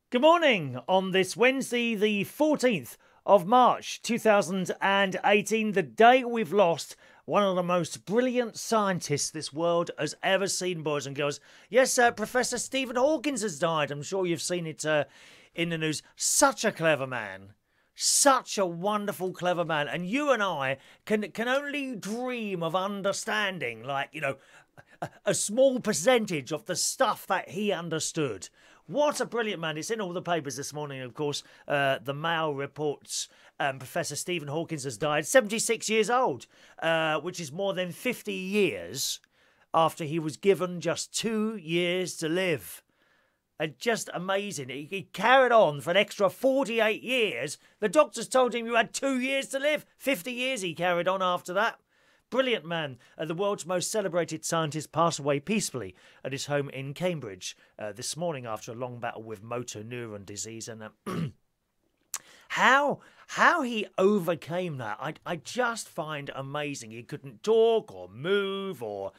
Good morning on this Wednesday, the 14th of March 2018, the day we've lost one of the most brilliant scientists this world has ever seen, boys and girls. Yes, Professor Stephen Hawkins has died. I'm sure you've seen it in the news. Such a clever man. Such a wonderful, clever man. And you and I can only dream of understanding, like, a small percentage of the stuff that he understood. What a brilliant man. It's in all the papers this morning, of course. The Mail reports Professor Stephen Hawkins has died, 76 years old, which is more than 50 years after he was given just 2 years to live. And just amazing. He carried on for an extra 48 years. The doctors told him you had 2 years to live. 50 years he carried on after that. Brilliant man. The world's most celebrated scientist passed away peacefully at his home in Cambridge this morning after a long battle with motor neuron disease. And how he overcame that, I just find amazing. He couldn't talk or move or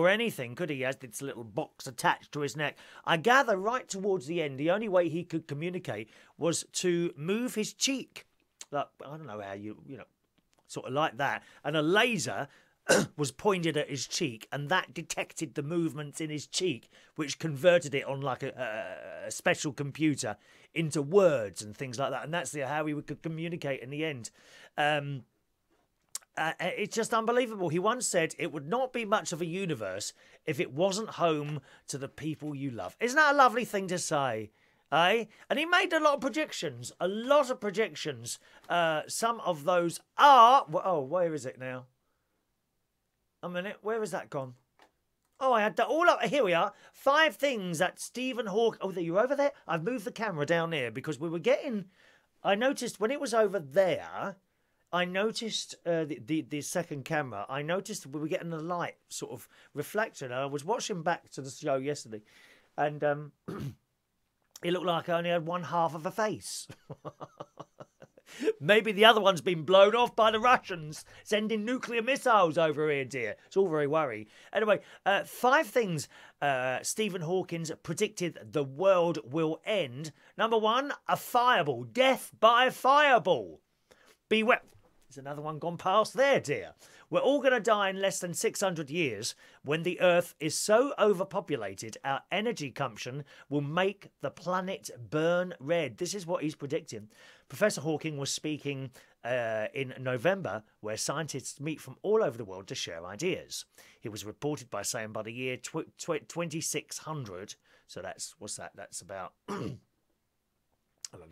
anything, could he? He has this little box attached to his neck. I gather right towards the end, the only way he could communicate was to move his cheek. Like, I don't know how sort of like that. And a laser was pointed at his cheek, and that detected the movements in his cheek, which converted it on like a special computer into words and things like that. And that's how he could communicate in the end. It's just unbelievable. He once said it would not be much of a universe if it wasn't home to the people you love. Isn't that a lovely thing to say? Eh? And he made a lot of predictions. Some of those are... Oh, where is it now? A minute. Where has that gone? Oh, I had that all up. Here we are. 5 things that Stephen Hawking... Oh, you're over there? I've moved the camera down here because we were getting... I noticed when it was over there... I noticed the second camera. I noticed we were getting a light sort of reflection. I was watching back to the show yesterday, and it looked like I only had one half of a face. Maybe the other one's been blown off by the Russians sending nuclear missiles over here, dear. It's all very worrying. Anyway, 5 things Stephen Hawkins predicted the world will end. Number 1, a fireball. Death by fireball. Beware. There's another one gone past there, dear. We're all going to die in less than 600 years when the Earth is so overpopulated, our energy consumption will make the planet burn red. This is what he's predicting. Professor Hawking was speaking in November, where scientists meet from all over the world to share ideas. He was reported by saying by the year 2600, so what's that? That's about...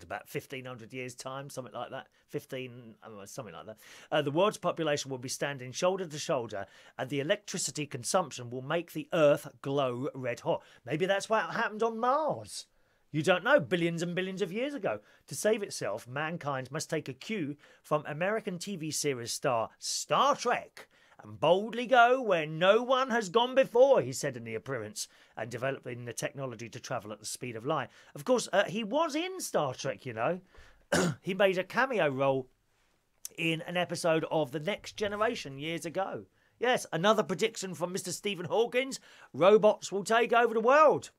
about 1,500 years' time, something like that. Something like that. The world's population will be standing shoulder to shoulder, and the electricity consumption will make the Earth glow red hot. Maybe that's what happened on Mars. You don't know, billions and billions of years ago. To save itself, mankind must take a cue from American TV series star Star Trek and boldly go where no one has gone before, he said in the appearance, and developing the technology to travel at the speed of light. Of course, he was in Star Trek, you know. He made a cameo role in an episode of The Next Generation years ago. Yes, another prediction from Mr. Stephen Hawkins. Robots will take over the world.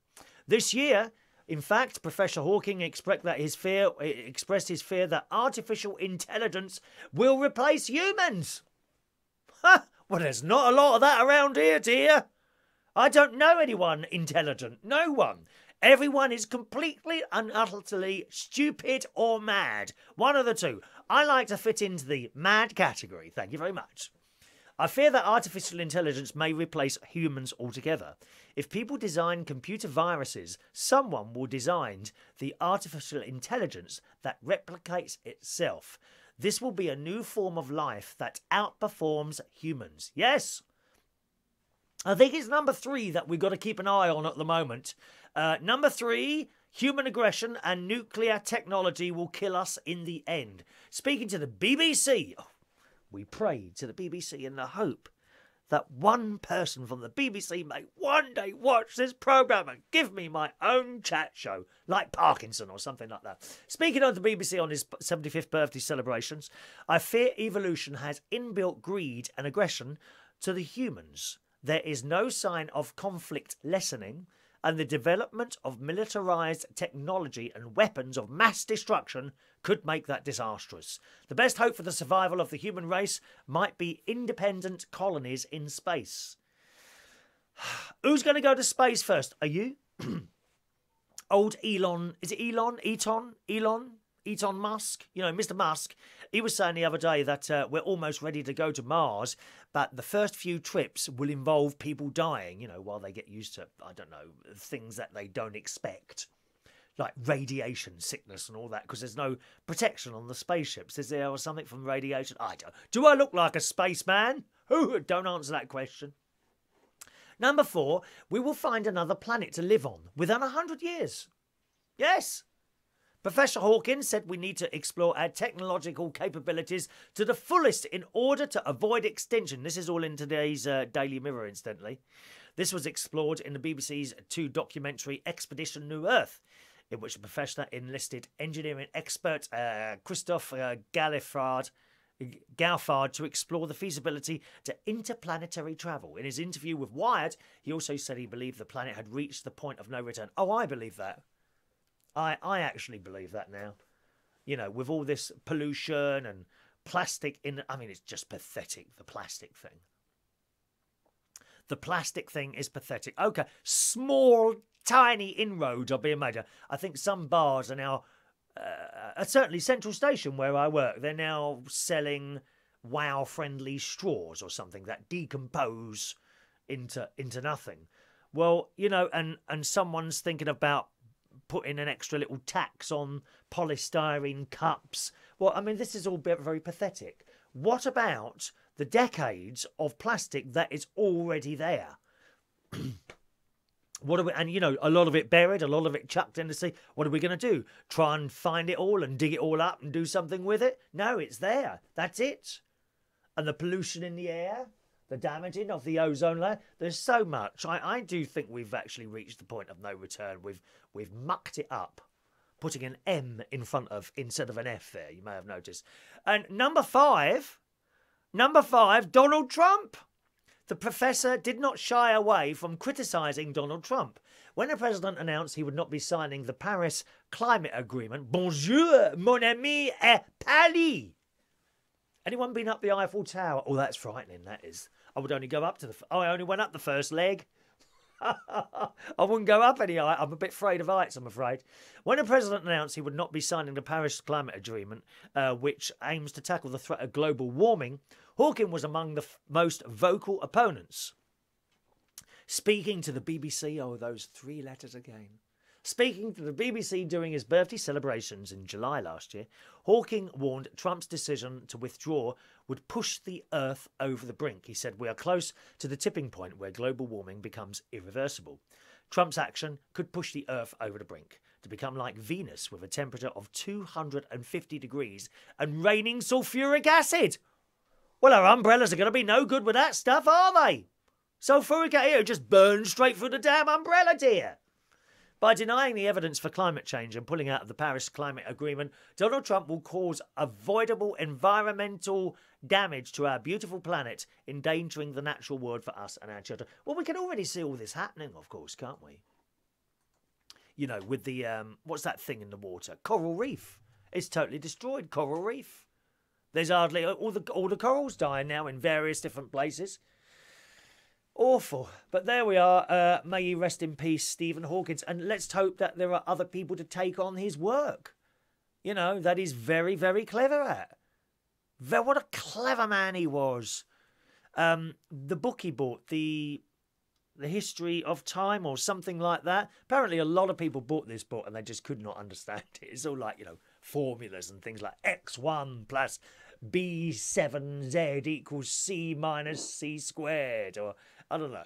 This year, in fact, Professor Hawking expressed his fear that artificial intelligence will replace humans. Well, there's not a lot of that around here, dear. I don't know anyone intelligent. No one. Everyone is completely and utterly stupid or mad. One of the two. I like to fit into the mad category. Thank you very much. I fear that artificial intelligence may replace humans altogether. If people design computer viruses, someone will design the artificial intelligence that replicates itself. This will be a new form of life that outperforms humans. Yes. I think it's number 3 that we've got to keep an eye on at the moment. Number 3, human aggression and nuclear technology will kill us in the end. Speaking to the BBC, we prayed to the BBC in the hope that one person from the BBC may one day watch this programme and give me my own chat show, like Parkinson or something like that. Speaking of the BBC on his 75th birthday celebrations, I fear evolution has inbuilt greed and aggression to the humans. There is no sign of conflict lessening, and the development of militarized technology and weapons of mass destruction could make that disastrous. The best hope for the survival of the human race might be independent colonies in space. Who's going to go to space first? Are you? Old Elon, is it Elon Musk? You know, Mr. Musk, he was saying the other day that we're almost ready to go to Mars, but the first few trips will involve people dying, you know, while they get used to, I don't know, things that they don't expect. Like radiation sickness and all that, because there's no protection on the spaceships. Is there, or something from radiation? I don't. Do I look like a spaceman? Don't answer that question. Number 4, we will find another planet to live on within 100 years. Yes. Professor Hawkins said we need to explore our technological capabilities to the fullest in order to avoid extinction. This is all in today's Daily Mirror, incidentally. This was explored in the BBC's 2 documentary Expedition New Earth, in which the professor enlisted engineering expert Christophe Galfard to explore the feasibility to interplanetary travel. In his interview with Wired, he also said he believed the planet had reached the point of no return. Oh, I believe that. I actually believe that now. You know, with all this pollution and plastic in... I mean, it's just pathetic, the plastic thing. The plastic thing is pathetic. OK, small, tiny inroads are being made. I think some bars are now... certainly Central Station, where I work, they're now selling wow-friendly straws or something that decompose into nothing. Well, you know, and someone's thinking about putting an extra little tax on polystyrene cups. Well, I mean, this is all very pathetic. What about the decades of plastic that is already there? What are we, and you know, a lot of it buried, a lot of it chucked in the sea. What are we going to do? Try and find it all and dig it all up and do something with it? No, it's there. That's it. And the pollution in the air, the damaging of the ozone layer. There's so much. I do think we've actually reached the point of no return. We've mucked it up, putting an M in front of instead of an F there. You may have noticed. And number 5, Donald Trump. The professor did not shy away from criticising Donald Trump. When the president announced he would not be signing the Paris Climate Agreement, bonjour, mon ami, et Paris. Anyone been up the Eiffel Tower? Oh, that's frightening, that is. I would only go up to I only went up the first leg. I wouldn't go up any height. I'm a bit afraid of heights, I'm afraid. When the president announced he would not be signing the Paris Climate Agreement, which aims to tackle the threat of global warming, Hawkins was among the most vocal opponents. Speaking to the BBC, oh, those 3 letters again. Speaking to the BBC during his birthday celebrations in July last year, Hawkins warned Trump's decision to withdraw would push the Earth over the brink. He said, "We are close to the tipping point where global warming becomes irreversible. Trump's action could push the Earth over the brink to become like Venus with a temperature of 250 degrees and raining sulfuric acid." Well, our umbrellas are going to be no good with that stuff, are they? Sulfuric acid just burns straight through the damn umbrella, dear. By denying the evidence for climate change and pulling out of the Paris Climate Agreement, Donald Trump will cause avoidable environmental damage to our beautiful planet, endangering the natural world for us and our children. Well, we can already see all this happening, of course, can't we? You know, with the, what's that thing in the water? Coral reef. It's totally destroyed, coral reef. There's hardly, all the corals dying now in various different places. Awful. But there we are. May he rest in peace, Stephen Hawkins. And let's hope that there are other people to take on his work. You know, that he's very, very clever at. What a clever man he was. The book he bought, the History of Time or something like that. Apparently a lot of people bought this book and they just could not understand it. It's all like, you know, formulas and things like X1 plus B7Z equals C minus C squared, or I don't know.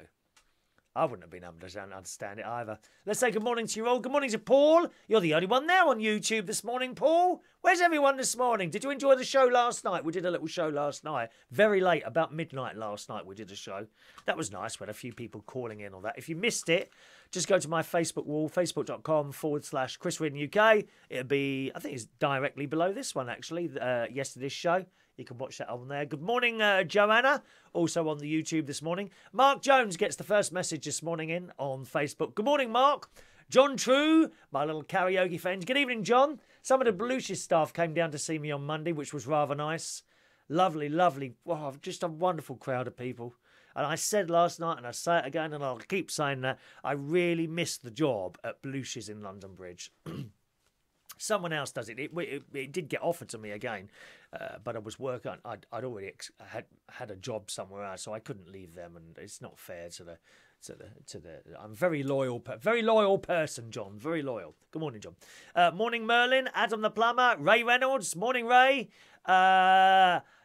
I wouldn't have been able to understand it either. Let's say good morning to you all. Good morning to Paul. You're the only one there on YouTube this morning, Paul. Where's everyone this morning? Did you enjoy the show last night? We did a little show last night. Very late, about midnight last night we did a show. That was nice. We had a few people calling in on that. If you missed it, just go to my Facebook wall, facebook.com/Chris Ridden UK. It'll be, I think it's directly below this one, actually, yesterday's show. You can watch that on there. Good morning, Joanna, also on the YouTube this morning. Mark Jones gets the first message this morning in on Facebook. Good morning, Mark. John True, my little karaoke friend. Good evening, John. Some of the Belushi's staff came down to see me on Monday, which was rather nice. Lovely, lovely. Wow, just a wonderful crowd of people. And I said last night, and I say it again, and I'll keep saying that, I really missed the job at Belushi's in London Bridge. Someone else does it. It did get offered to me again, but I was working. I'd already had a job somewhere else, so I couldn't leave them, and it's not fair to the. I'm a very loyal person, John. Very loyal. Good morning, John. Morning, Merlin. Adam the plumber. Ray Reynolds. Morning, Ray.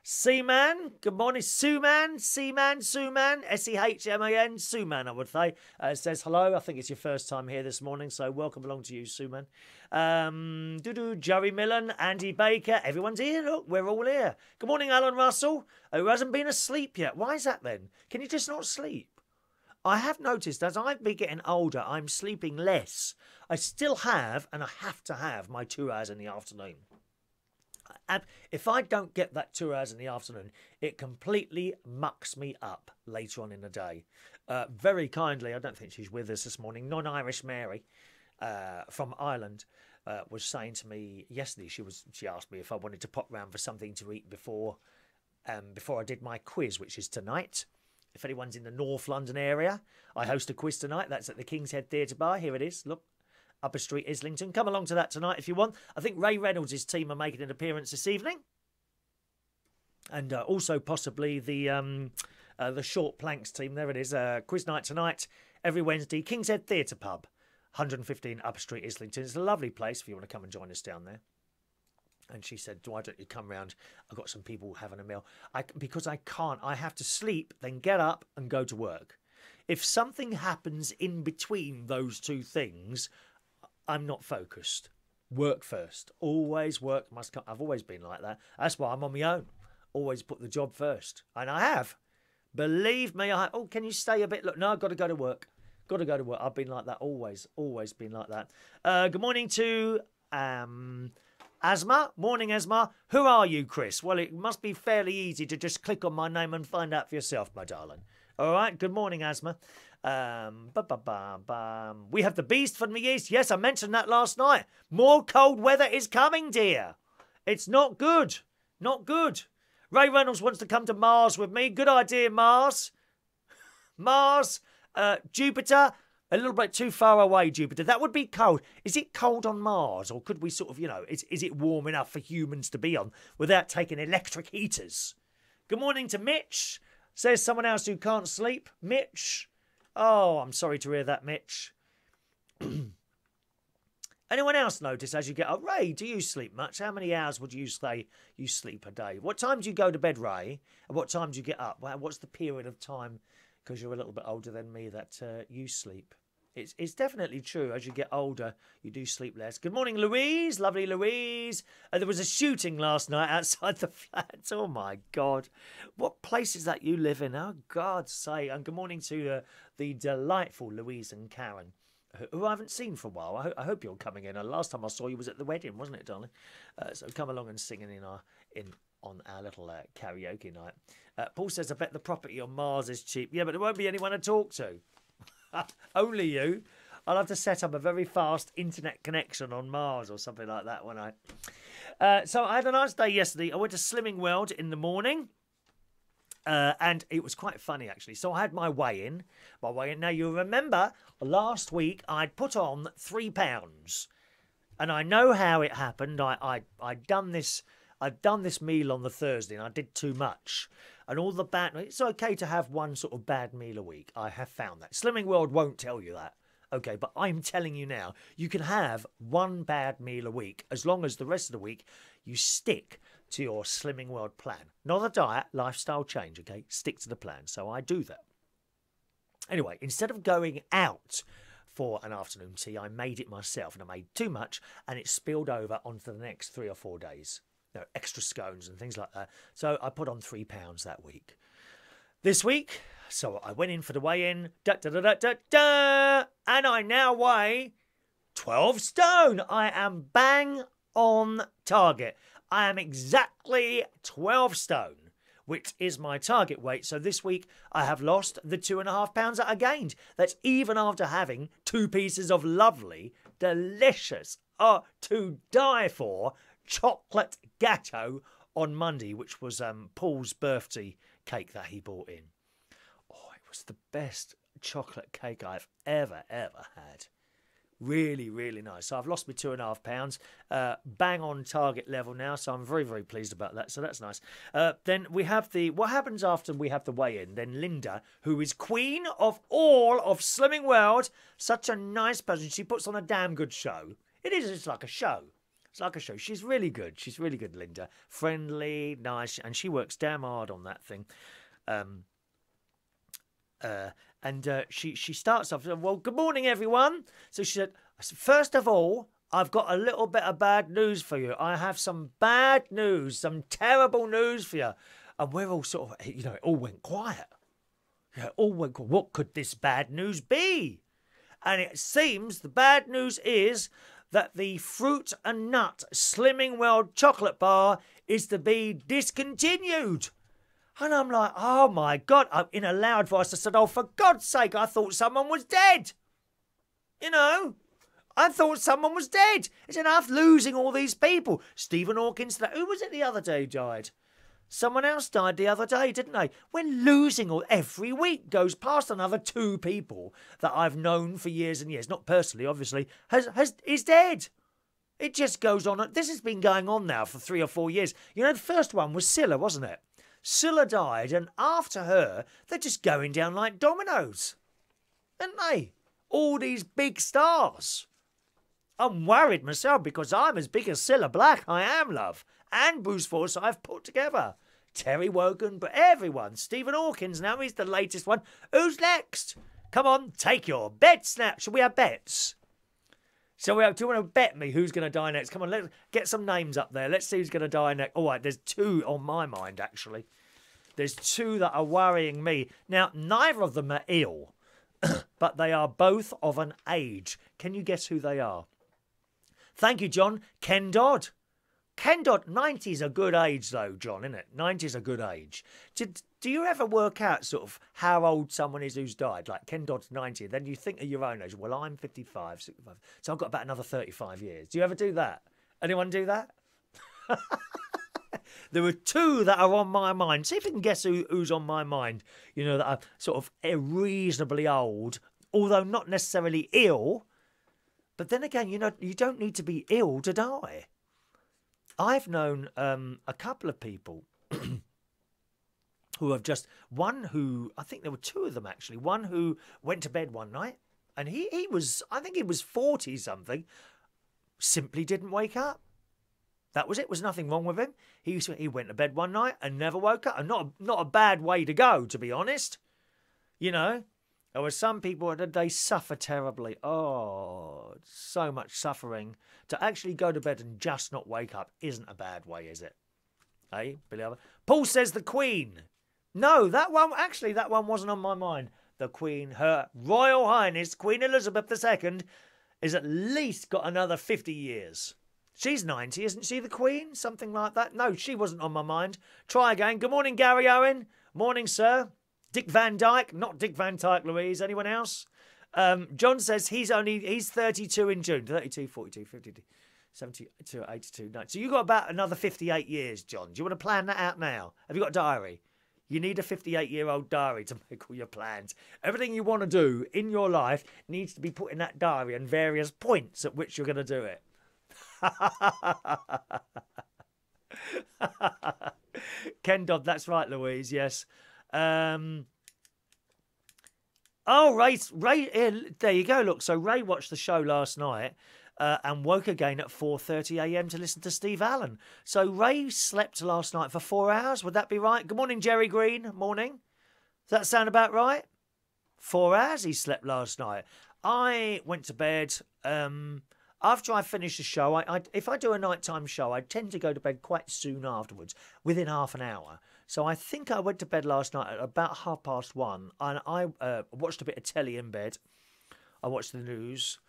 Seaman. Good morning, Suman. Seaman. Sehman. Suman, I would say. Says hello. I think it's your first time here this morning, so welcome along to you, Suman. Jerry Millen, Andy Baker. Everyone's here. Look, we're all here. Good morning, Alan Russell, who hasn't been asleep yet. Why is that then? Can you just not sleep? I have noticed as I've been getting older, I'm sleeping less. I still have, and I have to have, my 2 hours in the afternoon. If I don't get that 2 hours in the afternoon, it completely mucks me up later on in the day. Very kindly, I don't think she's with us this morning, non-Irish Mary from Ireland was saying to me yesterday, she asked me if I wanted to pop round for something to eat before I did my quiz, which is tonight. If anyone's in the North London area, I host a quiz tonight. That's at the King's Head Theatre Bar. Here it is. Look, Upper Street, Islington. Come along to that tonight if you want. I think Ray Reynolds' team are making an appearance this evening. And also possibly the Short Planks team. There it is. Quiz night tonight, every Wednesday. King's Head Theatre Pub, 115 Upper Street, Islington. It's a lovely place if you want to come and join us down there. And she said, why don't you come round? I've got some people having a meal. Because I can't. I have to sleep, then get up and go to work. If something happens in between those two things, I'm not focused. Work first. Always work must come. I've always been like that. That's why I'm on my own. Always put the job first. And I have. Believe me, I have. Oh, can you stay a bit? Look, no, I've got to go to work. Got to go to work. I've been like that. Always been like that. Good morning to... Asma. Morning, Asma. Who are you, Chris? Well, it must be fairly easy to just click on my name and find out for yourself, my darling. All right. Good morning, Asma. We have the beast from the east. Yes, I mentioned that last night. More cold weather is coming, dear. It's not good. Not good. Ray Reynolds wants to come to Mars with me. Good idea, Mars. Mars, Jupiter. A little bit too far away, Jupiter. That would be cold. Is it cold on Mars? Or could we sort of, is it warm enough for humans to be on without taking electric heaters? Good morning to Mitch. Says someone else who can't sleep. Mitch. Oh, I'm sorry to hear that, Mitch. Anyone else notice as you get up? Ray, do you sleep much? How many hours would you say you sleep a day? What time do you go to bed, Ray? And what time do you get up? What's the period of time, because you're a little bit older than me, that you sleep? It's definitely true. As you get older, you do sleep less. Good morning, Louise. Lovely Louise. There was a shooting last night outside the flat. Oh, my God. What place is that you live in? Oh, God's sake. And good morning to the delightful Louise and Karen, who I haven't seen for a while. I hope you're coming in. Last time I saw you was at the wedding, wasn't it, darling? So come along and sing on our little karaoke night. Paul says, I bet the property on Mars is cheap. Yeah, but there won't be anyone to talk to. Only you. I'll have to set up a very fast internet connection on Mars or something like that, won't I? So I had a nice day yesterday. I went to Slimming World in the morning. And it was quite funny, actually. So I had my weigh-in. Now, you remember, last week I'd put on 3 pounds. And I know how it happened. I'd done this meal on the Thursday and I did too much. And all the bad... It's okay to have one sort of bad meal a week. I have found that. Slimming World won't tell you that. Okay, but I'm telling you now, you can have one bad meal a week as long as the rest of the week you stick to your Slimming World plan. Not a diet, lifestyle change, okay? Stick to the plan. So I do that. Anyway, instead of going out for an afternoon tea, I made it myself, and I made too much, and it spilled over onto the next 3 or 4 days. Extra scones and things like that. So I put on 3 pounds that week. This week, so I went in for the weigh-in, and I now weigh 12 stone. I am bang on target. I am exactly 12 stone, which is my target weight. So this week I have lost the 2.5 pounds that I gained. That's even after having 2 pieces of lovely, delicious, to die for chocolate gâteau on Monday, which was Paul's birthday cake that he brought in. Oh, it was the best chocolate cake I've ever had. Really, really nice. So I've lost my 2.5 pounds. Bang on target level now. So I'm very, very pleased about that. So that's nice. Then we have what happens after we have the weigh-in. Then Linda, who is queen of all of Slimming World. Such a nice person. She puts on a damn good show. It's like a show. It's like a show. She's really good. She's really good, Linda. Friendly, nice. And she works damn hard on that thing. She starts off, well, good morning, everyone. So she said, first of all, I've got a little bit of bad news for you. I have some bad news, some terrible news for you. And we're all sort of, it all went quiet. What could this bad news be? And it seems the bad news is that the fruit and nut Slimming World chocolate bar is to be discontinued. And I'm like, oh my God, in a loud voice, I said, oh, for God's sake, I thought someone was dead. I thought someone was dead. It's enough losing all these people. Stephen Hawkins, who was it the other day died? Someone else died the other day, didn't they? We're losing every week goes past another 2 people that I've known for years and years, not personally, obviously, is dead. It just goes on. This has been going on now for 3 or 4 years. The first one was Scylla, wasn't it? Scylla died, and after her, they're just going down like dominoes. Aren't they? All these big stars. I'm worried myself because I'm as big as Scylla Black. I am, love. And Bruce Forsyth put together. Terry Wogan, but everyone. Stephen Hawkins now, he's the latest one. Who's next? Come on, take your bets now. Shall we have bets? Do you want to bet me who's going to die next? Come on, let's get some names up there. Let's see who's going to die next. All right, there's 2 on my mind, actually. There's 2 that are worrying me. Now, neither of them are ill, but they are both of an age. Can you guess who they are? Thank you, John. Ken Dodd. Ken Dodd, 90 is a good age, though, John, isn't it? 90 is a good age. Do you ever work out sort of how old someone is who's died? Like Ken Dodd's 90, then you think of your own age. Well, I'm 55, 65, so I've got about another 35 years. Do you ever do that? Anyone do that? There are 2 that are on my mind. See if you can guess who's on my mind. That are sort of reasonably old, although not necessarily ill. But then again, you don't need to be ill to die. I've known a couple of people who have just, one who, I think there were 2 of them actually, one who went to bed one night and he was, I think he was 40 something, simply didn't wake up. That was it. Was nothing wrong with him. He went to bed one night and never woke up. And not a bad way to go, to be honest. There were some people that they suffer terribly. Oh, so much suffering. To actually go to bed and just not wake up isn't a bad way, is it? Hey, Billy. Paul says the Queen. No, that one wasn't on my mind. The Queen, Her Royal Highness, Queen Elizabeth II, is at least got another 50 years. She's 90, isn't she, the Queen? Something like that. No, she wasn't on my mind. Try again. Good morning, Gary Owen. Morning, sir. Dick Van Dyke. Not Dick Van Dyke, Louise. Anyone else? John says he's 32 in June. 32, 42, 52, 72, 82, 90. So you've got about another 58 years, John. Do you want to plan that out now? Have you got a diary? You need a 58-year-old diary to make all your plans. Everything you want to do in your life needs to be put in that diary and various points at which you're going to do it. Ken Dodd, that's right, Louise, yes. Oh, Ray, there you go, look. So Ray watched the show last night and woke again at 4:30 a.m. to listen to Steve Allen. So Ray slept last night for 4 hours, would that be right? Good morning, Jerry Green, morning. Does that sound about right? 4 hours he slept last night. I went to bed... after I finish the show, if I do a nighttime show, I tend to go to bed quite soon afterwards, within half an hour. So I think I went to bed last night at about 1:30, and I watched a bit of telly in bed. I watched the news,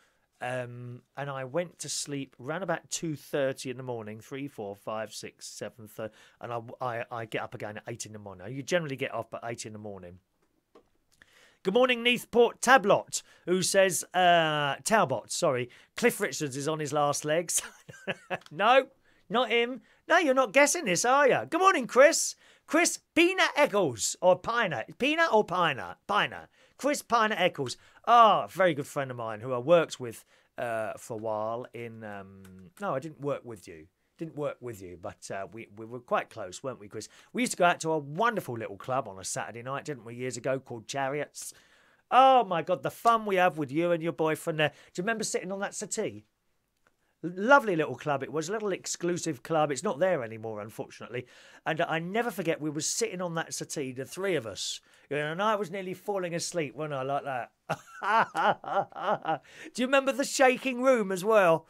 And I went to sleep around about 2:30 in the morning, 3, 4, 5, 6, 7, 30, and I get up again at 8 in the morning. You generally get up at 8 in the morning. Good morning, Neathport Tablot, who says, Talbot, sorry, Cliff Richards is on his last legs. No, not him. No, you're not guessing this, are you? Good morning, Chris. Chris Pina Eccles, or Pina. Pina or Pina? Pina. Chris Pina Eccles. Oh, a very good friend of mine who I worked with for a while in... no, I didn't work with you. Didn't work with you, but we were quite close, weren't we, Chris? We used to go out to a wonderful little club on a Saturday night, didn't we, years ago, called Chariots? Oh, my God, the fun we have with you and your boyfriend there. Do you remember sitting on that settee? Lovely little club it was, a little exclusive club. It's not there anymore, unfortunately. And I never forget, we were sitting on that settee, the three of us, and I was nearly falling asleep, wasn't I, like that? Do you remember the shaking room as well?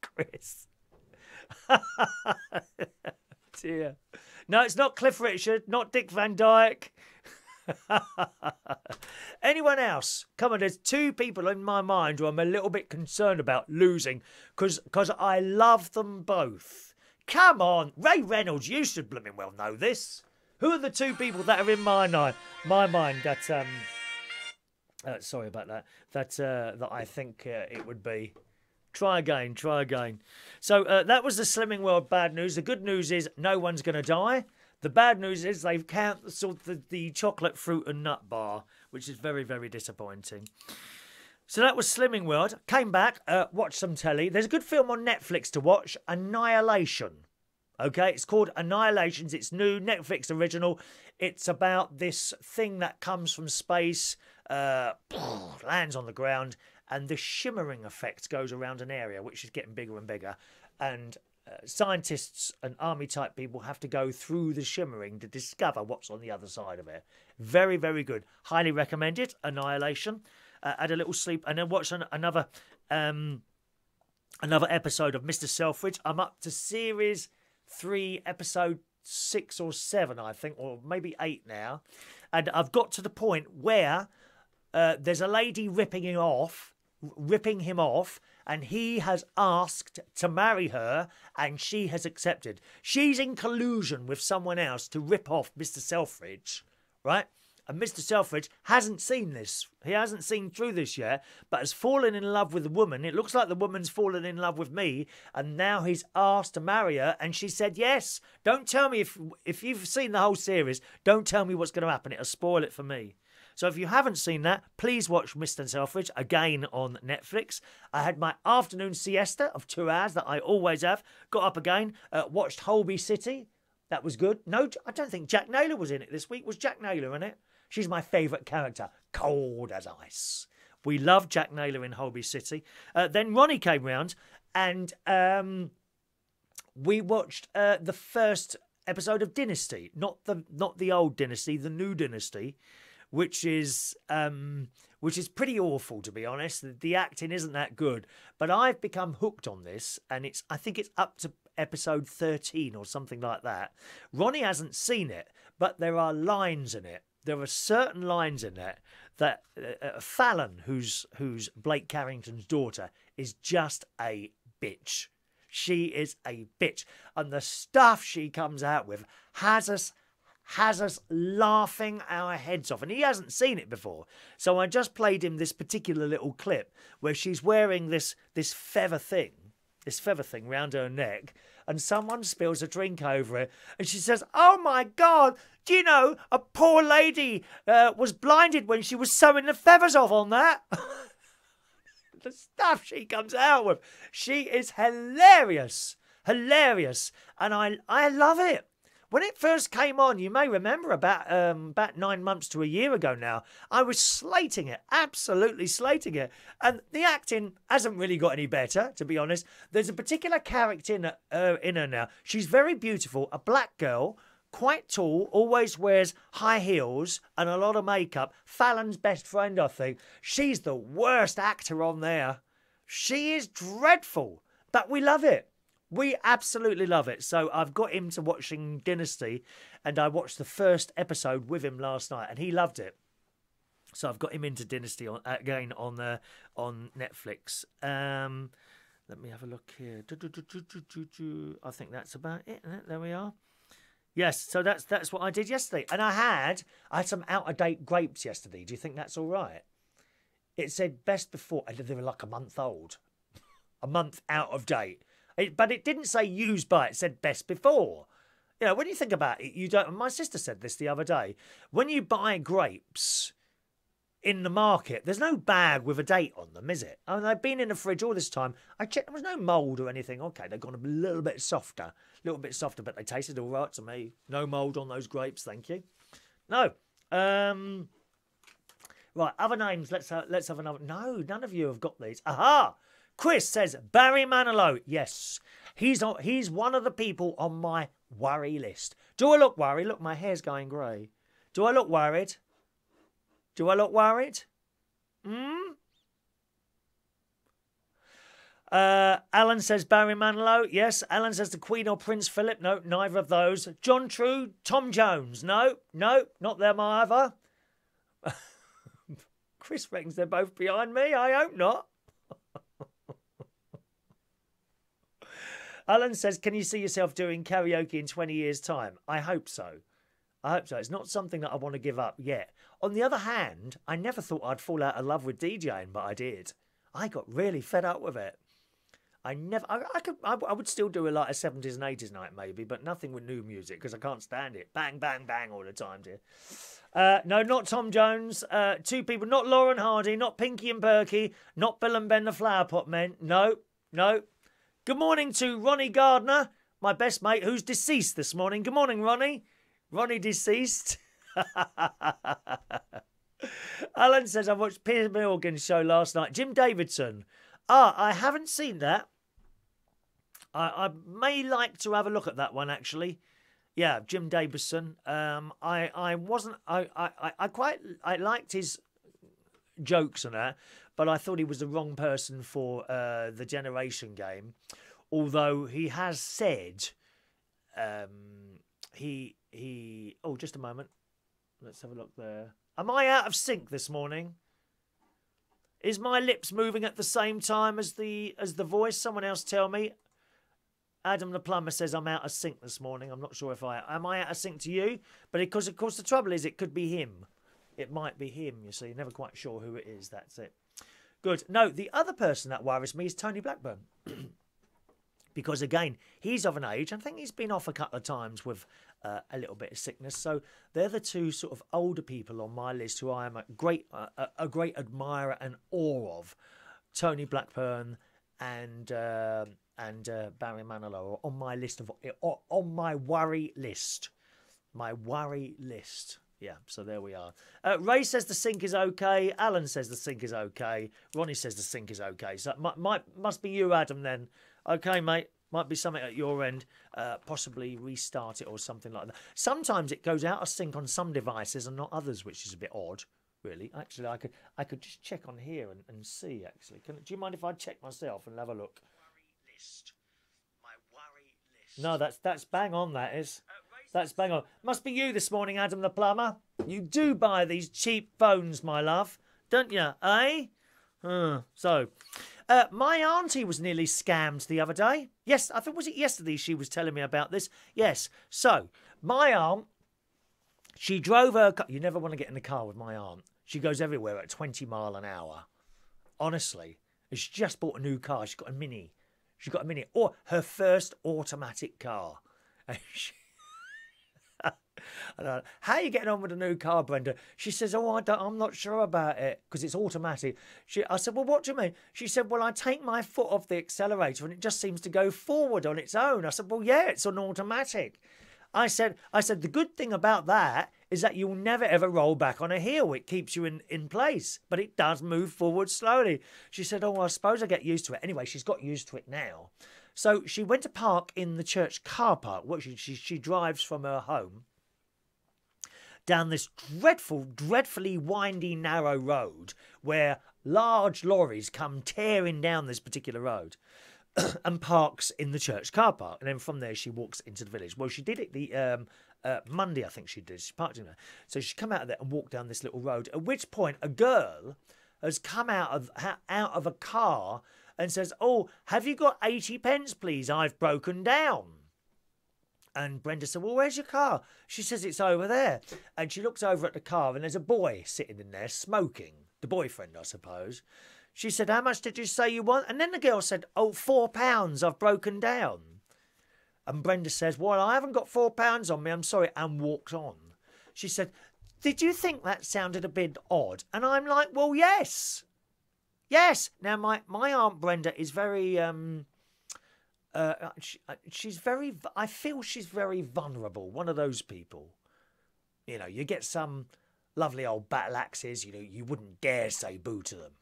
Chris. Dear. No, it's not Cliff Richard, not Dick Van Dyke. Anyone else? Come on, there's two people in my mind who I'm a little bit concerned about losing because I love them both. Come on, Ray Reynolds, you should blooming well know this. Who are the two people that are in my mind that sorry about that. That I think it would be. Try again. So that was the Slimming World bad news. The good news is no one's going to die. The bad news is they've cancelled the chocolate fruit and nut bar, which is very, very disappointing. So that was Slimming World. Came back, watched some telly. There's a good film on Netflix to watch, Annihilation. Okay, it's called Annihilations. It's new, Netflix original. It's about this thing that comes from space, lands on the ground, and the shimmering effect goes around an area, which is getting bigger and bigger. And scientists and army-type people have to go through the shimmering to discover what's on the other side of it. Very, very good. Highly recommend it, Annihilation. Had a little sleep, and then watch another episode of Mr. Selfridge. I'm up to series 3, episode 6 or 7, I think, or maybe 8 now. And I've got to the point where there's a lady ripping him off, and he has asked to marry her, and she has accepted. She's in collusion with someone else to rip off Mr. Selfridge, right? And Mr. Selfridge hasn't seen this. He hasn't seen through this yet, but has fallen in love with the woman. It looks like the woman's fallen in love with me, and now he's asked to marry her, and she said yes. Don't tell me, if you've seen the whole series, don't tell me what's going to happen. It'll spoil it for me. So if you haven't seen that, please watch Mr. Selfridge, again on Netflix. I had my afternoon siesta of 2 hours that I always have. Got up again, watched Holby City. That was good. No, I don't think Jack Naylor was in it this week. Was Jack Naylor in it? She's my favourite character. Cold as ice. We love Jack Naylor in Holby City. Then Ronnie came round and we watched the first episode of Dynasty. Not the old Dynasty, the new Dynasty, which is pretty awful, to be honest. The acting isn't that good. But I've become hooked on this, and I think it's up to episode 13 or something like that. Ronnie hasn't seen it, but there are lines in it. There are certain lines in it that Fallon, who's Blake Carrington's daughter, is just a bitch. She is a bitch. And the stuff she comes out with has us laughing our heads off. And he hasn't seen it before. So I just played him this particular little clip where she's wearing this feather thing round her neck, and someone spills a drink over it, and she says, "Oh my God, do you know, a poor lady was blinded when she was sewing the feathers off on that." The stuff she comes out with. She is hilarious. Hilarious. And I love it. When it first came on, you may remember about 9 months to a year ago now, I was slating it, absolutely slating it. And the acting hasn't really got any better, to be honest. There's a particular character in her now. She's very beautiful, a black girl, quite tall, always wears high heels and a lot of makeup. Fallon's best friend, I think. She's the worst actor on there. She is dreadful, but we love it. We absolutely love it. So I've got him to watching Dynasty, and I watched the first episode with him last night, and he loved it. So I've got him into Dynasty again on Netflix. Let me have a look here. I think that's about it, isn't it? There we are. Yes, so that's what I did yesterday. And I had some out-of-date grapes yesterday. Do you think that's all right? It said best before, and they were like a month old. A month out of date. But it didn't say used by, it said best before. You know, when you think about it, you don't... My sister said this the other day. When you buy grapes in the market, there's no bag with a date on them, is it? I mean, they've been in the fridge all this time. I checked, there was no mould or anything. Okay, they've gone a little bit softer, but they tasted all right to me. No mould on those grapes, thank you. No. Right, other names. Let's have another. No, none of you have got these. Aha! Chris says Barry Manilow. Yes, he's one of the people on my worry list. Do I look worried? Look, my hair's going grey. Do I look worried? Do I look worried? Alan says Barry Manilow. Yes. Alan says the Queen or Prince Philip. No, neither of those. John True, Tom Jones. No, not them either. Chris reckons they're both behind me. I hope not. Alan says, can you see yourself doing karaoke in 20 years' time? I hope so. I hope so. It's not something that I want to give up yet. On the other hand, I never thought I'd fall out of love with DJing, but I did. I got really fed up with it. I would still do a 70s and 80s night maybe, but nothing with new music because I can't stand it. Bang, bang, bang all the time, dear. No, not Tom Jones. Two people, not Lauren Hardy, not Pinky and Perky, not Bill and Ben the Flower Pot Men. No. Good morning to Ronnie Gardner, my best mate, who's deceased this morning. Good morning, Ronnie. Ronnie deceased. Alan says, I watched Piers Morgan's show last night. Jim Davidson. I haven't seen that. I may like to have a look at that one, actually. Yeah, Jim Davidson. I liked his jokes and that, but I thought he was the wrong person for the Generation Game. Although he has said, oh, just a moment. Let's have a look there. Am I out of sync this morning? Is my lips moving at the same time as the voice? Someone else tell me. Adam the plumber says I'm out of sync this morning. I'm not sure if am I out of sync to you? But because of course the trouble is it could be him. It might be him, you see. Never quite sure who it is. That's it. Good. No, the other person that worries me is Tony Blackburn. Because again, he's of an age. I think he's been off a couple of times with a little bit of sickness. So they're the two sort of older people on my list who I am a great admirer and awe of. Tony Blackburn and Barry Manilow are on my list on my worry list. My worry list. Yeah, so there we are. Ray says the sink is okay. Alan says the sink is okay. Ronnie says the sink is okay. So it must be you, Adam, then. Okay, mate. Might be something at your end. Possibly restart it or something like that. Sometimes it goes out of sync on some devices and not others, which is a bit odd, really. Actually, I could just check on here and see, actually. Do you mind if I check myself and have a look? Worry list. My worry list. No, that's bang on, that is. That's bang on. Must be you this morning, Adam the plumber. You do buy these cheap phones, my love, don't you, eh? So, my auntie was nearly scammed the other day. Yes, I think, was it yesterday she was telling me about this? Yes. So, my aunt, she drove her car. You never want to get in the car with my aunt. She goes everywhere at 20 mile an hour. Honestly. And she just bought a new car. She's got a Mini. Or her first automatic car. And how are you getting on with a new car, Brenda? She says, I'm not sure about it because it's automatic. I said, well, what do you mean? She said, well, I take my foot off the accelerator and it just seems to go forward on its own. I said, well, yeah, it's an automatic. I said, the good thing about that is that you'll never ever roll back on a hill. It keeps you in place, but it does move forward slowly. She said, I suppose I get used to it. Anyway, she's got used to it now. So she went to park in the church car park. She drives from her home down this dreadfully windy, narrow road where large lorries come tearing down this particular road and parks in the church car park. And then from there, she walks into the village. Well, she did it Monday, I think she did. She parked in there. So she come out of there and walked down this little road, at which point a girl has come out of a car and says, "Oh, have you got 80 pence, please? I've broken down." And Brenda said, "Well, where's your car?" She says, "It's over there." And she looks over at the car and there's a boy sitting in there smoking. The boyfriend, I suppose. She said, "How much did you say you want?" And then the girl said, "Oh, £4, I've broken down." And Brenda says, "Well, I haven't got £4 on me, I'm sorry," and walked on. She said, "Did you think that sounded a bit odd?" And I'm like, "Well, yes. Yes." Now, my Aunt Brenda is very, she's very, I feel she's very vulnerable. One of those people. You know, you get some lovely old battle axes, you know, you wouldn't dare say boo to them.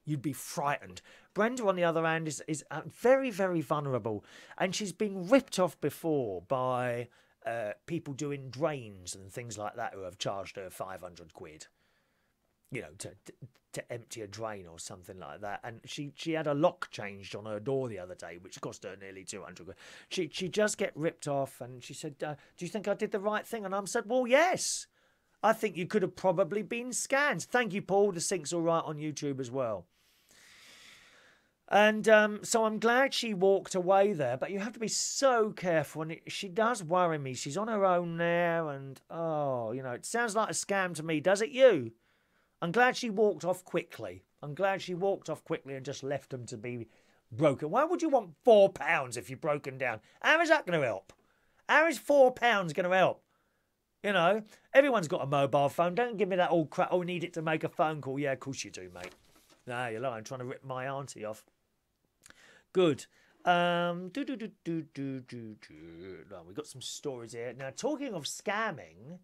You'd be frightened. Brenda, on the other hand, is very, very vulnerable. And she's been ripped off before by people doing drains and things like that who have charged her 500 quid. You know, to empty a drain or something like that. And she had a lock changed on her door the other day, which cost her nearly 200 quid. She just get ripped off, and she said, "Do you think I did the right thing?" And I said, "Well, yes. I think you could have probably been scanned." Thank you, Paul. The sync's all right on YouTube as well. And so I'm glad she walked away there, but you have to be so careful, and she does worry me. She's on her own there, and, oh, you know, it sounds like a scam to me. Does it you? I'm glad she walked off quickly. I'm glad she walked off quickly and just left them to be broken. Why would you want £4 if you're broken down? How is that going to help? How is £4 going to help? You know, everyone's got a mobile phone. Don't give me that old crap. "Oh, we need it to make a phone call." Yeah, of course you do, mate. No, you're lying. I'm trying to rip my auntie off. Good. No, we've got some stories here. Now, talking of scamming,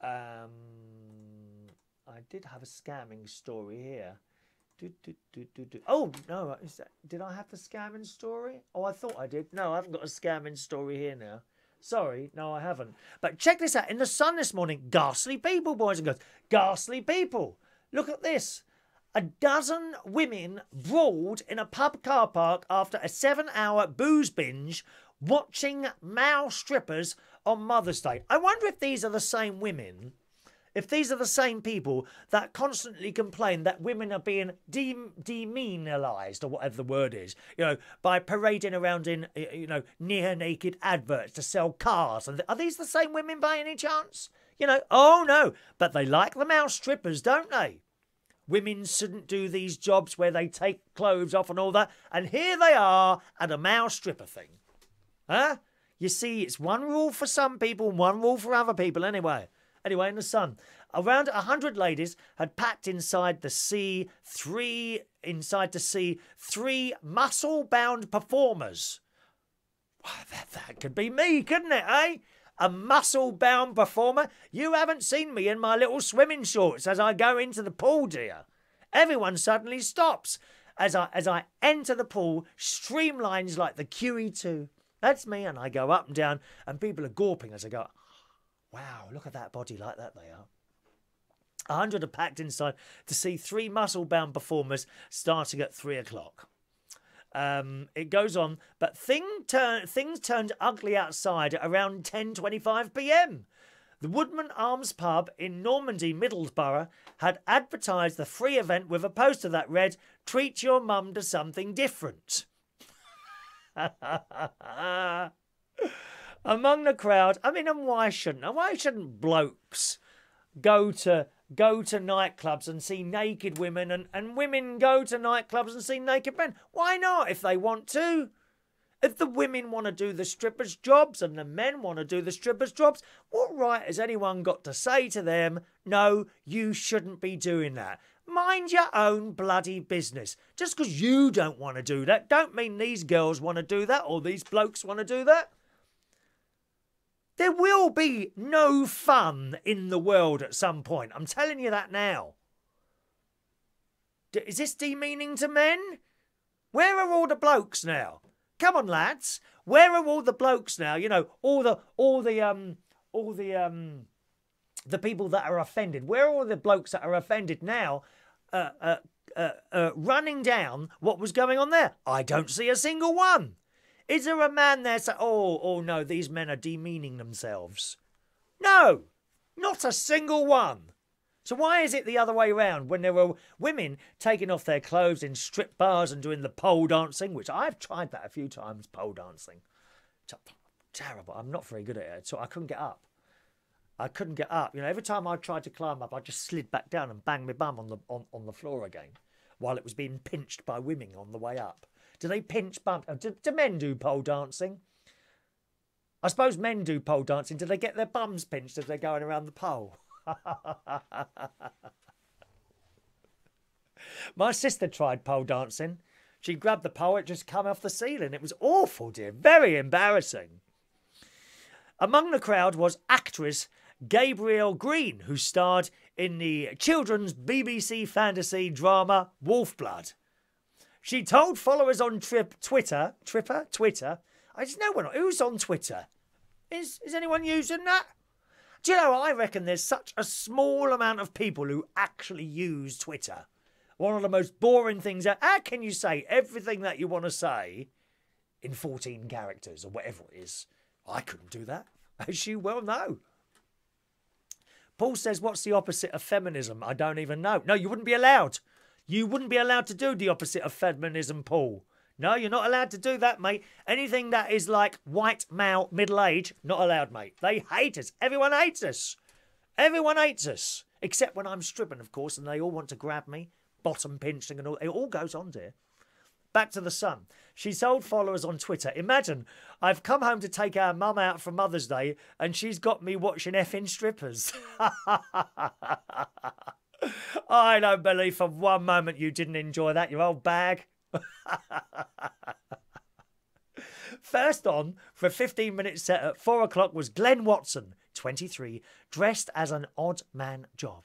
I did have a scamming story here. Oh, no. Did I have the scamming story? Oh, I thought I did. No, I haven't got a scamming story here now. Sorry, no, I haven't. But check this out. In the Sun this morning, ghastly people, boys and girls. Ghastly people. Look at this. 12 women brawled in a pub car park after a 7-hour booze binge watching male strippers on Mother's Day. I wonder if these are the same women, if these are the same people that constantly complain that women are being demonized, or whatever the word is, you know, by parading around in, you know, near naked adverts to sell cars. Are these the same women by any chance? You know, oh no, but they like the male strippers, don't they? Women shouldn't do these jobs where they take clothes off and all that. And here they are at a male stripper thing. Huh? You see, it's one rule for some people and one rule for other people anyway. Anyway, in the Sun, around 100 ladies had packed inside the sea three muscle-bound performers. Well, that could be me, couldn't it, eh? A muscle-bound performer? You haven't seen me in my little swimming shorts as I go into the pool, dear. Everyone suddenly stops as I enter the pool, streamlines like the QE2. That's me, and I go up and down, and people are gawping as I go, "Wow, look at that body, like that they are." 100 are packed inside to see 3 muscle-bound performers starting at 3 o'clock. It goes on, but things turned ugly outside at around 10:25 p.m. The Woodman Arms pub in Normandy, Middlesbrough, had advertised the free event with a poster that read, "Treat your mum to something different." Among the crowd, I mean, and why shouldn't blokes go to nightclubs and see naked women, and women go to nightclubs and see naked men? Why not, if they want to? If the women want to do the strippers' jobs and the men want to do the strippers' jobs, what right has anyone got to say to them, "No, you shouldn't be doing that"? Mind your own bloody business. Just because you don't want to do that, don't mean these girls want to do that or these blokes want to do that. There will be no fun in the world at some point. I'm telling you that now. Is this demeaning to men? Where are all the blokes now? Come on, lads. Where are all the blokes now? You know, all the people that are offended. Where are all the blokes that are offended now? Running down what was going on there. I don't see a single one. Is there a man there saying, oh no, these men are demeaning themselves? No, not a single one. So why is it the other way round when there were women taking off their clothes in strip bars and doing the pole dancing, which I've tried that a few times, pole dancing. Terrible. I'm not very good at it, so I couldn't get up. I couldn't get up. You know, every time I tried to climb up, I just slid back down and banged my bum on the floor again while it was being pinched by women on the way up. Do they pinch bum? Do men do pole dancing? I suppose men do pole dancing. Do they get their bums pinched as they're going around the pole? My sister tried pole dancing. She grabbed the pole, it just came off the ceiling. It was awful, dear. Very embarrassing. Among the crowd was actress Gabrielle Green, who starred in the children's BBC fantasy drama Wolfblood. She told followers on Twitter. I just know one. Who's on Twitter? Is anyone using that? Do you know, I reckon there's such a small amount of people who actually use Twitter. One of the most boring things. How can you say everything that you want to say in 14 characters or whatever it is? I couldn't do that, as you well know. Paul says, what's the opposite of feminism? I don't even know. No, you wouldn't be allowed. You wouldn't be allowed to do the opposite of feminism, Paul. No, you're not allowed to do that, mate. Anything that is like white, male, middle age, not allowed, mate. They hate us. Everyone hates us. Everyone hates us. Except when I'm stripping, of course, and they all want to grab me. Bottom pinching and all. It all goes on, dear. Back to the Sun. She told followers on Twitter, imagine, I've come home to take our mum out for Mother's Day and she's got me watching effing strippers. I don't believe for one moment you didn't enjoy that, you old bag. First on for a 15-minute set at 4 o'clock was Glenn Watson, 23, dressed as an odd man job.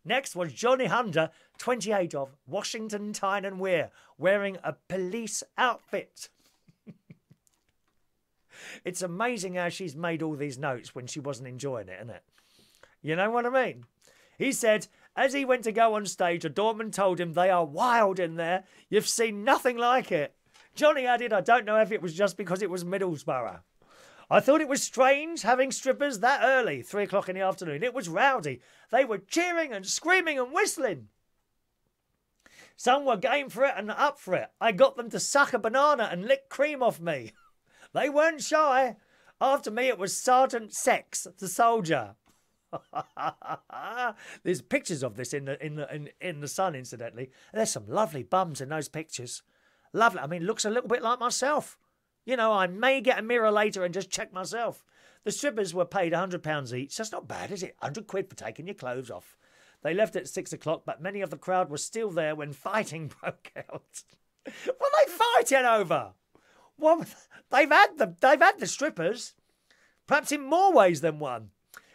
Next was Johnny Hunter, 28, of Washington, Tyne and Wear, wearing a police outfit. It's amazing how she's made all these notes when she wasn't enjoying it, isn't it? You know what I mean? He said, as he went to go on stage, a doorman told him they are wild in there. You've seen nothing like it. Johnny added, I don't know if it was just because it was Middlesbrough. I thought it was strange having strippers that early, 3 o'clock in the afternoon. It was rowdy. They were cheering and screaming and whistling. Some were game for it and up for it. I got them to suck a banana and lick cream off me. They weren't shy. After me, it was Sergeant Sex, the soldier. There's pictures of this in the Sun, incidentally. There's some lovely bums in those pictures. Lovely. I mean, looks a little bit like myself. You know, I may get a mirror later and just check myself. The strippers were paid £100 each. That's not bad, is it? 100 quid for taking your clothes off. They left at 6 o'clock, but many of the crowd were still there when fighting broke out. What are they fighting over? Well, they've had the strippers, perhaps in more ways than one.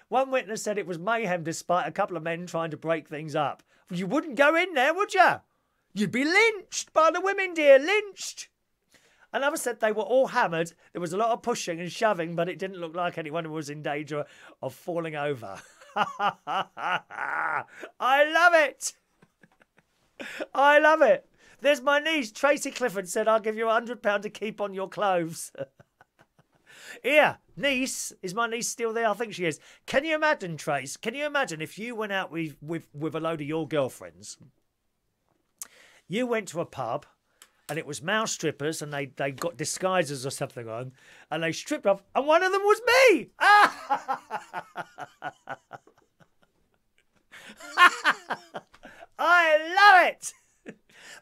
One witness said it was mayhem despite a couple of men trying to break things up. Well, you wouldn't go in there, would you? You'd be lynched by the women, dear, lynched. Another said they were all hammered. There was a lot of pushing and shoving, but it didn't look like anyone was in danger of falling over. I love it. I love it. There's my niece, Tracy Clifford, said, I'll give you £100 to keep on your clothes. Here, niece, is my niece still there? I think she is. Can you imagine, Trace? Can you imagine if you went out with a load of your girlfriends? You went to a pub and it was male strippers and they got disguises or something on and they stripped off and one of them was me. I love it.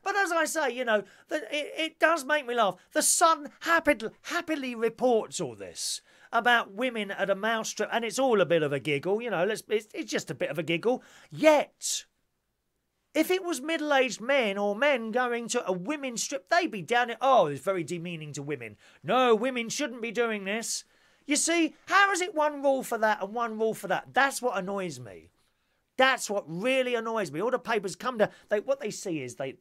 But as I say, you know, it does make me laugh. The Sun happily reports all this about women at a male strip, and it's all a bit of a giggle, you know, it's just a bit of a giggle. Yet, if it was middle-aged men or men going to a women's strip, they'd be down it. Oh, it's very demeaning to women. No, women shouldn't be doing this. You see, how is it one rule for that and one rule for that? That's what annoys me. That's what really annoys me. All the papers come to... what they see is they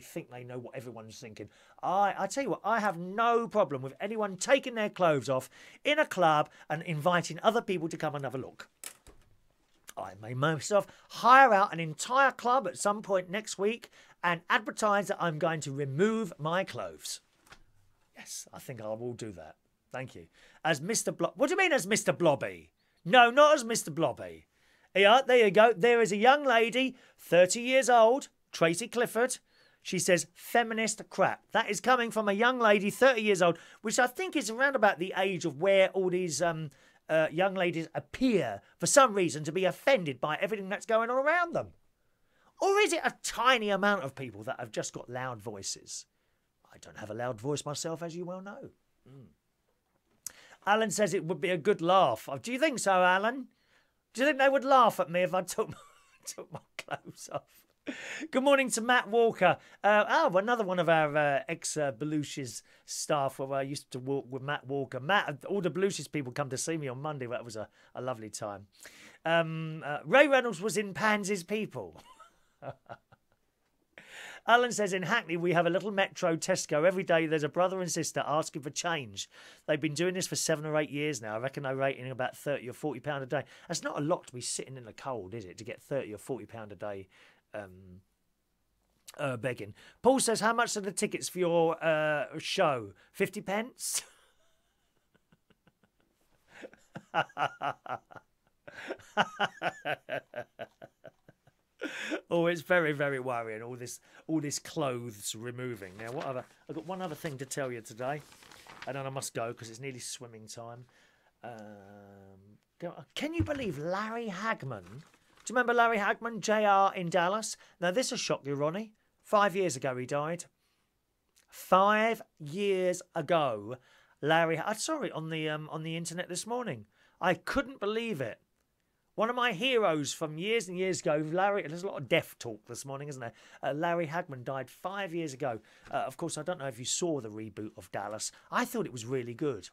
think they know what everyone's thinking. I tell you what, I have no problem with anyone taking their clothes off in a club and inviting other people to come and have a look. I may myself hire out an entire club at some point next week and advertise that I'm going to remove my clothes. Yes, I think I will do that. Thank you. As Mr. What do you mean as Mr. Blobby? No, not as Mr. Blobby. Yeah, there you go. There is a young lady, 30 years old, Tracy Clifford. She says, feminist crap. That is coming from a young lady, 30 years old, which I think is around about the age of where all these young ladies appear, for some reason, to be offended by everything that's going on around them. Or is it a tiny amount of people that have just got loud voices? I don't have a loud voice myself, as you well know. Alan says it would be a good laugh. Do you think so, Alan? Do you think they would laugh at me if I took my clothes off? Good morning to Matt Walker. Another one of our ex-Belushi's staff where I used to walk with Matt Walker. Matt, all the Belushi's people come to see me on Monday. That was a lovely time. Ray Reynolds was in Pansy's People. Alan says, in Hackney, we have a little Metro Tesco. Every day there's a brother and sister asking for change. They've been doing this for 7 or 8 years now. I reckon they're rating about £30 or £40 a day. That's not a lot to be sitting in the cold, is it, to get £30 or £40 a day begging. Paul says, how much are the tickets for your show? 50 pence? Oh, it's very, very worrying. All this clothes removing. Now, I've got one other thing to tell you today, and then I must go because it's nearly swimming time. Can you believe Larry Hagman? Do you remember Larry Hagman, JR in Dallas? Now, this will shock you, Ronnie. 5 years ago, he died. 5 years ago, Larry. I saw it on the internet this morning. I couldn't believe it. One of my heroes from years and years ago, Larry. There's a lot of death talk this morning, isn't there? Larry Hagman died 5 years ago. Of course, I don't know if you saw the reboot of Dallas. I thought it was really good.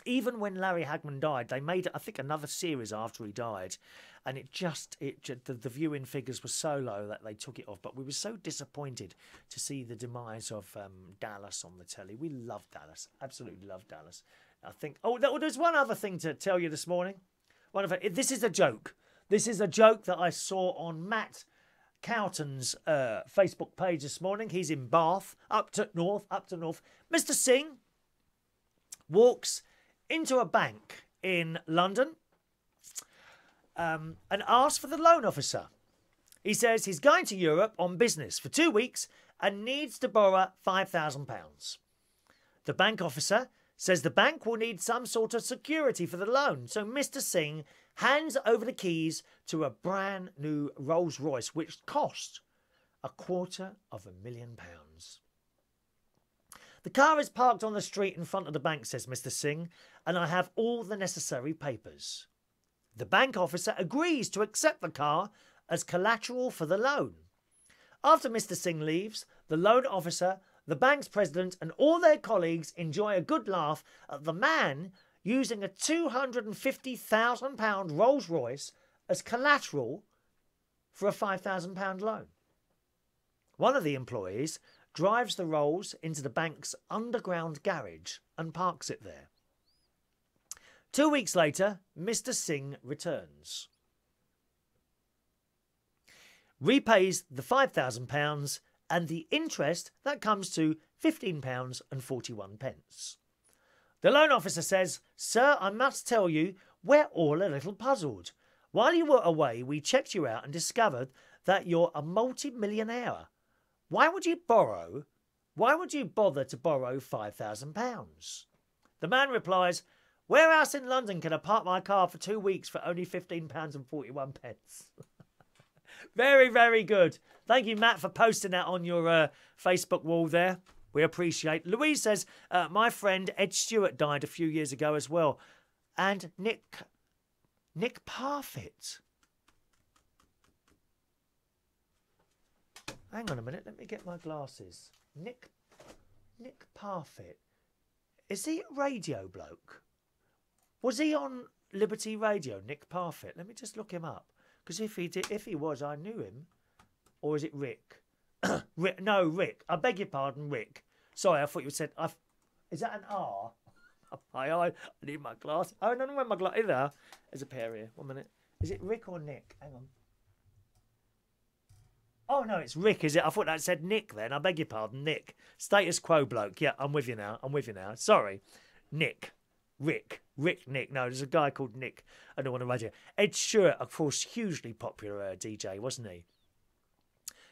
Even when Larry Hagman died, they made, I think, another series after he died, and the viewing figures were so low that they took it off. But we were so disappointed to see the demise of Dallas on the telly. We love Dallas, absolutely love Dallas. I think. Oh, there's one other thing to tell you this morning. This is a joke. This is a joke that I saw on Matt Cowton's Facebook page this morning. He's in Bath, up to north. Mr. Singh walks into a bank in London and asks for the loan officer. He says he's going to Europe on business for 2 weeks and needs to borrow £5,000. The bank officer says the bank will need some sort of security for the loan. So Mr. Singh hands over the keys to a brand new Rolls Royce, which cost £250,000. The car is parked on the street in front of the bank, says Mr. Singh, and I have all the necessary papers. The bank officer agrees to accept the car as collateral for the loan. After Mr. Singh leaves, the loan officer, the bank's president and all their colleagues enjoy a good laugh at the man using a £250,000 Rolls Royce as collateral for a £5,000 loan. One of the employees drives the Rolls into the bank's underground garage and parks it there. 2 weeks later, Mr. Singh returns, repays the £5,000 and the interest that comes to £15.41. The loan officer says, "Sir, I must tell you, we're all a little puzzled. While you were away, we checked you out and discovered that you're a multi-millionaire. Why would you bother to borrow £5,000? The man replies, "Where else in London can I park my car for 2 weeks for only £15.41? Very, very good. Thank you, Matt, for posting that on your Facebook wall there. We appreciate. Louise says, my friend Ed Stewart died a few years ago as well. And Nick Parfitt. Hang on a minute, let me get my glasses. Nick Parfitt. Is he a radio bloke? Was he on Liberty Radio, Nick Parfitt? Let me just look him up. Because if he was, I knew him. Or is it Rick? No, Rick. I beg your pardon, Rick. Sorry, I thought you said... Is that an R? I need my glass. I don't know where my glass... Either. There's a pair here. 1 minute. Is it Rick or Nick? Hang on. Oh, no, it's Rick, is it? I thought that said Nick then. I beg your pardon, Nick. Status quo bloke. Yeah, I'm with you now. Sorry. Nick. Rick, Nick. No, there's a guy called Nick. I don't want to radio. Ed Stewart, of course, hugely popular DJ, wasn't he?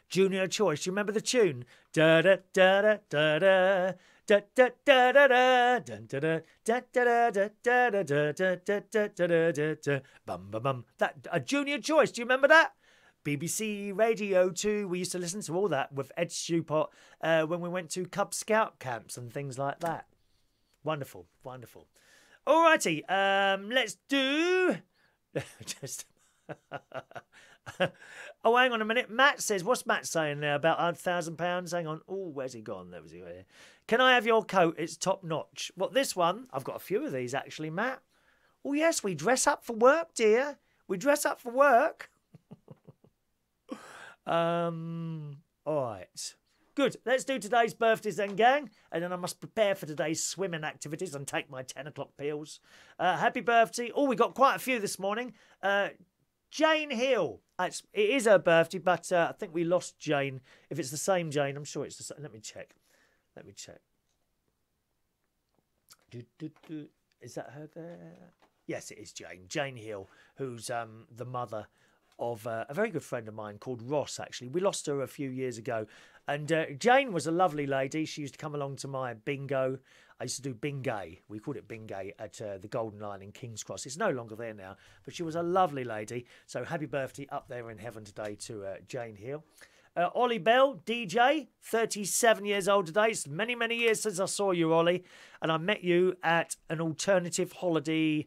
Junior Choice. Do you remember the tune? Da da da da da da. Da da da da da da da da da da da da da da da da. Bum bum bum. That Junior Choice. Do you remember that? BBC Radio 2. We used to listen to all that with Ed Stewart when we went to Cub Scout camps and things like that. Wonderful, wonderful. Alrighty, let's do just. Oh, hang on a minute. Matt says, what's Matt saying there about £1,000? Hang on. Oh, where's he gone? There was he. Here. Can I have your coat? It's top notch. What, this one? I've got a few of these actually, Matt. Oh, yes, we dress up for work, dear. We dress up for work. All right. Good. Let's do today's birthdays then, gang. And then I must prepare for today's swimming activities and take my 10 o'clock pills. Happy birthday. Oh, we got quite a few this morning. Jane Hill. It is her birthday, but I think we lost Jane. If it's the same Jane, I'm sure it's the same. Let me check. Is that her there? Yes, it is Jane. Jane Hill, who's the mother of a very good friend of mine called Ross, actually. We lost her a few years ago. And Jane was a lovely lady. She used to come along to my bingo. I used to do bingay. We called it bingay at the Golden Lion in King's Cross. It's no longer there now, but she was a lovely lady. So happy birthday up there in heaven today to Jane Hill. Ollie Bell, DJ, 37 years old today. It's many, many years since I saw you, Ollie. And I met you at an alternative holiday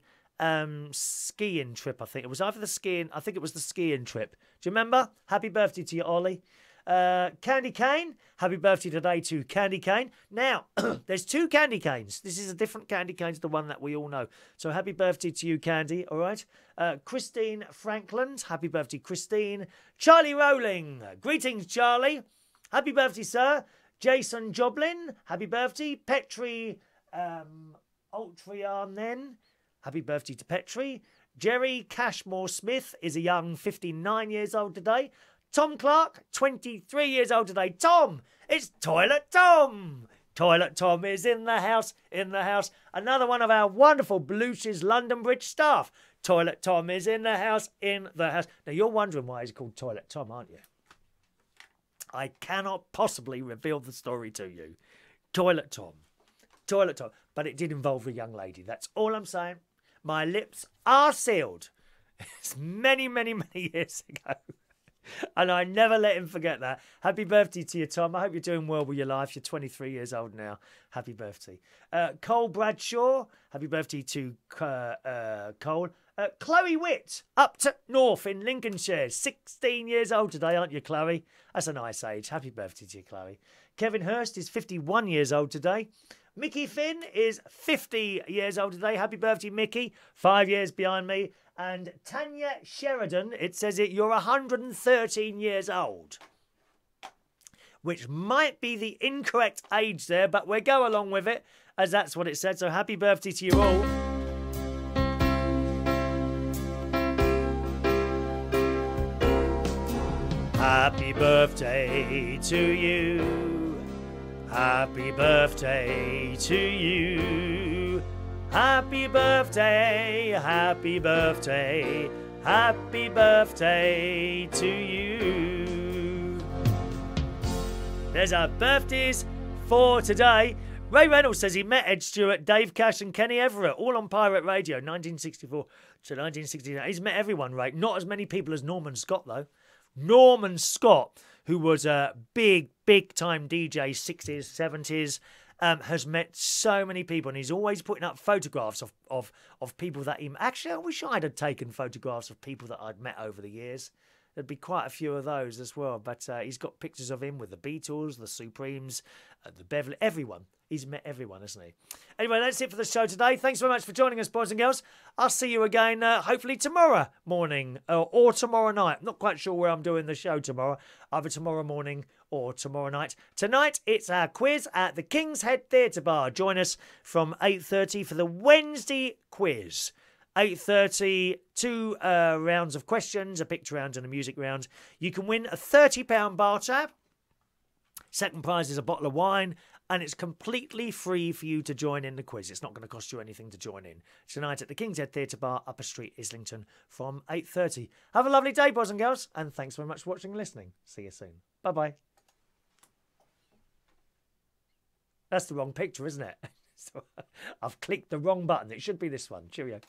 skiing trip, I think. It was either the skiing, I think it was the skiing trip. Do you remember? Happy birthday to you, Ollie. Candy Cane, happy birthday today to Candy Cane. Now, there's two Candy Canes. This is a different Candy Cane to the one that we all know. So happy birthday to you, Candy, all right? Christine Frankland, happy birthday, Christine. Charlie Rowling, greetings, Charlie. Happy birthday, sir. Jason Joblin, happy birthday. Petri Ultrian then, happy birthday to Petri. Jerry Cashmore Smith is a young 59 years old today. Tom Clark, 23 years old today. Tom, it's Toilet Tom. Toilet Tom is in the house, Another one of our wonderful Bluches London Bridge staff. Toilet Tom is in the house, Now, you're wondering why he's called Toilet Tom, aren't you? I cannot possibly reveal the story to you. Toilet Tom. But it did involve a young lady. That's all I'm saying. My lips are sealed. It's many, many, many years ago. And I never let him forget that. Happy birthday to you, Tom. I hope you're doing well with your life. You're 23 years old now. Happy birthday. Cole Bradshaw. Happy birthday to Cole. Chloe Witt, up to North in Lincolnshire. 16 years old today, aren't you, Chloe? That's a nice age. Happy birthday to you, Chloe. Kevin Hurst is 51 years old today. Mickey Finn is 50 years old today. Happy birthday, Mickey. 5 years behind me. And Tanya Sheridan, it says you're 113 years old. Which might be the incorrect age there, but we'll go along with it, as that's what it said. So happy birthday to you all. Happy birthday to you. Happy birthday to you. Happy birthday, happy birthday, happy birthday to you. There's our birthdays for today. Ray Reynolds says he met Ed Stewart, Dave Cash and Kenny Everett, all on Pirate Radio, 1964 to 1969. He's met everyone, Ray. Not as many people as Norman Scott, though. Norman Scott, who was a big time DJ, 60s, 70s, has met so many people, and he's always putting up photographs of people that he... Actually, I wish I'd have taken photographs of people that I'd met over the years. There'd be quite a few of those as well, but he's got pictures of him with the Beatles, the Supremes, the Beverly... Everyone. He's met everyone, hasn't he? Anyway, that's it for the show today. Thanks very much for joining us, boys and girls. I'll see you again, hopefully tomorrow morning or tomorrow night. Not quite sure where I'm doing the show tomorrow. Either tomorrow morning or tomorrow night. Tonight, it's our quiz at the King's Head Theatre Bar. Join us from 8:30 for the Wednesday quiz. 8:30, two rounds of questions, a picture round and a music round. You can win a £30 bar tab. Second prize is a bottle of wine. and it's completely free for you to join in the quiz. It's not going to cost you anything to join in. Tonight at the King's Head Theatre Bar, Upper Street, Islington, from 8:30. Have a lovely day, boys and girls, and thanks very much for watching and listening. See you soon. Bye-bye. That's the wrong picture, isn't it? So I've clicked the wrong button. It should be this one. Cheerio.